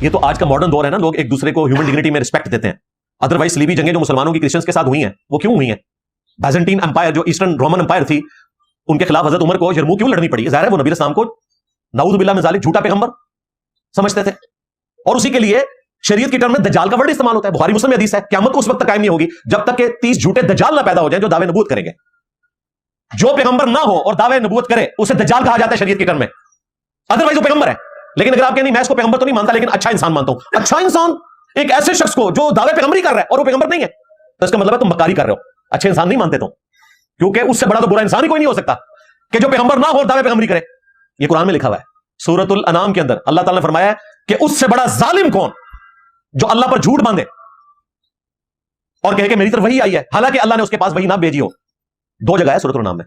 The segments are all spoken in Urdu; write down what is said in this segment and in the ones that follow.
یہ تو آج کا ماڈرن دور ہے نا, لوگ ایک دوسرے کو ہیومن ڈگنیٹی میں رسپیکٹ دیتے ہیں. ادروائز صلیبی جنگیں جو مسلمانوں کی کرسچنز کے ساتھ ہوئی ہیں وہ کیوں ہوئی ہیں؟ بیزنٹین امپائر جو ایسٹرن رومن امپائر تھی, ان کے خلاف حضرت عمر کو یرموک کیوں لڑنی پڑی؟ ظاہر ہے وہ نبی اسلام کو نعوذ باللہ من ذالک جھوٹا پیغمبر سمجھتے تھے, اور اسی کے لیے شریعت کی ٹرم میں دجال کا ورڈ استعمال ہوتا ہے. بخاری مسلم میں حدیث ہے, قیامت کو اس وقت تک قائم نہیں ہوگی جب تک کہ 30 جھوٹے دجال نہ پیدا ہو جائیں جو دعوے نبوت کریں گے. جو پیغمبر نہ ہو اور دعوے نبوت کرے اسے دجال کہا جاتا ہے شریعت کی ٹرم میں. ادروائز وہ پیغمبر ہے. لیکن اگر آپ کہیں میں اس کو پیغمبر تو نہیں مانتا لیکن اچھا انسان مانتا ہوں, اچھا انسان ایک ایسے شخص کو جو دعوے پیغمبری کر رہا ہے اور وہ پیغمبر نہیں ہے, تو اس کا مطلب ہے تم مکاری کر رہے ہو, اچھے انسان نہیں مانتے تم, کیونکہ اس سے بڑا تو برا انسان ہی کوئی نہیں ہو سکتا کہ جو پیغمبر نہ ہو اور دعوے پیغمبری کرے. یہ قرآن میں لکھا ہوا ہے سورۃ الانعام کے اندر. اللہ تعالیٰ نے فرمایا کہ اس سے بڑا ظالم کون جو اللہ پر جھوٹ باندھے اور کہے کہ میری طرف وحی آئی ہے حالانکہ اللہ نے اس کے پاس وحی نہ بھیجی ہو. دو جگہ ہے سورۃ الانعام میں.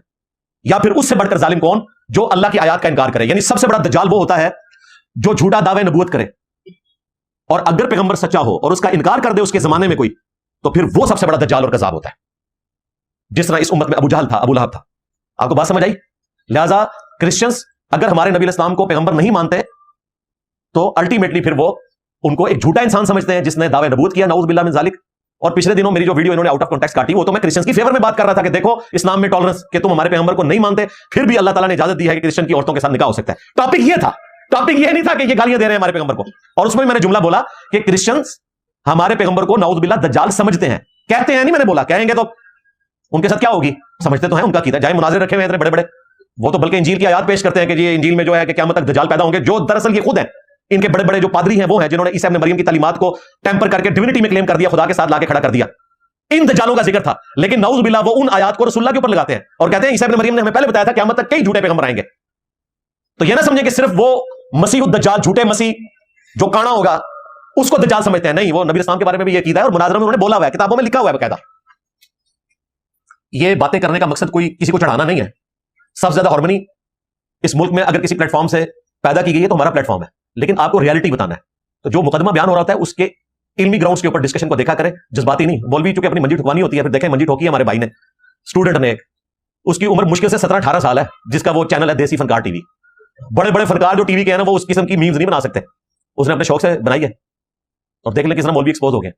یا پھر اس سے بڑھ کر ظالم کون جو اللہ کی آیات کا انکار کرے. یعنی سب سے بڑا دجال وہ ہوتا ہے جو جھوٹا دعوے نبوت کرے, اور اگر پیغمبر سچا ہو اور اس کا انکار کر دے اس کے زمانے میں کوئی, تو پھر وہ سب سے بڑا دجال اور کذاب ہوتا ہے. جس طرح اس امت میں ابو جہل تھا, ابو لہب تھا. آپ کو بات سمجھ آئی؟ لہذا کرسچنز اگر ہمارے نبی اسلام کو پیغمبر نہیں مانتے تو الٹیمیٹلی پھر وہ ان کو ایک جھوٹا انسان سمجھتے ہیں جس نے دعوے نبوت کیا, نعوذ باللہ من ذالک. اور پچھلے دنوں میری جو ویڈیو انہوں نے آؤٹ آف کانٹیکسٹ کاٹی وہ تو میں کرسچنز کی فیور میں بات کر رہا تھا کہ دیکھو اسلام میں ٹالرنس, کہ تم ہمارے پیغمبر کو نہیں مانتے پھر بھی اللہ تعالیٰ نے اجازت دی ہے کہ کرسچن کی عورتوں کے ساتھ نکاح ہو سکتا ہے. ٹاپک یہ تھا, ٹاپک یہ نہیں تھا کہ یہ گالیاں دے رہے ہیں ہمارے پیغمبر کو. اور اس میں میں نے جملہ بولا کہ کرسچنز ہمارے پیغمبر کو نعوذ باللہ دجال سمجھتے ہیں. کہتے ہیں نہیں, میں نے بولا کہیں گے تو ان کے ساتھ کیا ہوگی, سمجھتے تو ہیں ان کا عقیدہ. جائے مناظر رکھے ہوئے ہیں اتنے بڑے بڑے, وہ تو بلکہ انجیل کی آیات پیش کرتے ہیں کہ یہ انجیل میں جو ہے کہ قیامت تک دجال پیدا ہوں گے, جو دراصل یہ خود ہیں. ان کے بڑے بڑے جو پادری ہیں وہ ہیں جنہوں نے عیسی ابن مریم کی تعلیمات کو ٹیمپر کر کے ڈیوینٹی میں کلیم کر دیا, خدا کے ساتھ لا کے کھڑا کر دیا. ان دجالوں کا ذکر تھا, لیکن نعوذ باللہ وہ ان آیات کو رسول اللہ کے اوپر لگاتے ہیں اور کہتے ہیں عیسی ابن مریم نے ہمیں پہلے بتایا تھا قیامت تک کئی جھوٹے پیغمبر آئیں گے. تو یہ نہ سمجھیں کہ صرف وہ مسیح الدجال جھوٹے مسیح جو کانا ہوگا اس کو دجال سمجھتے ہیں. نہیں, وہ نبی اسلام کے بارے میں بھی یہ عقیدہ ہے اور مناظرہ میں انہوں نے بولا ہوا ہے, کتابوں میں لکھا ہوا ہے باقاعدہ. یہ باتیں کرنے کا مقصد کوئی کسی کو چڑھانا نہیں ہے. سب سے زیادہ ہارمنی اس ملک میں اگر کسی پلیٹ فارم سے پیدا کی گئی ہے تو ہمارا پلیٹ فارم ہے, لیکن آپ کو ریالٹی بتانا ہے. تو جو مقدمہ بیان ہو رہا ہوتا ہے اس کے علمی گراؤنڈز کے اوپر ڈسکشن کو دیکھا کریں, جذباتی نہیں. مولوی چونکہ اپنی منجی ٹھکوانی ہوتی ہے, پھر دیکھیں منجی ٹھوکی ہے ہمارے بھائی نے, اسٹوڈنٹ نے, اس کی عمر مشکل سے 17-18 سال ہے, جس کا وہ چینل ہے دیسی فنکار ٹی وی. بڑے بڑے فنکار جو ٹی وی کے ہیں نا وہ اس قسم کی میمز نہیں بنا سکتے, اس نے اپنے شوق سے بنائی ہے. اور دیکھ لیں کس طرح مولوی ایکسپوز ہو گئے.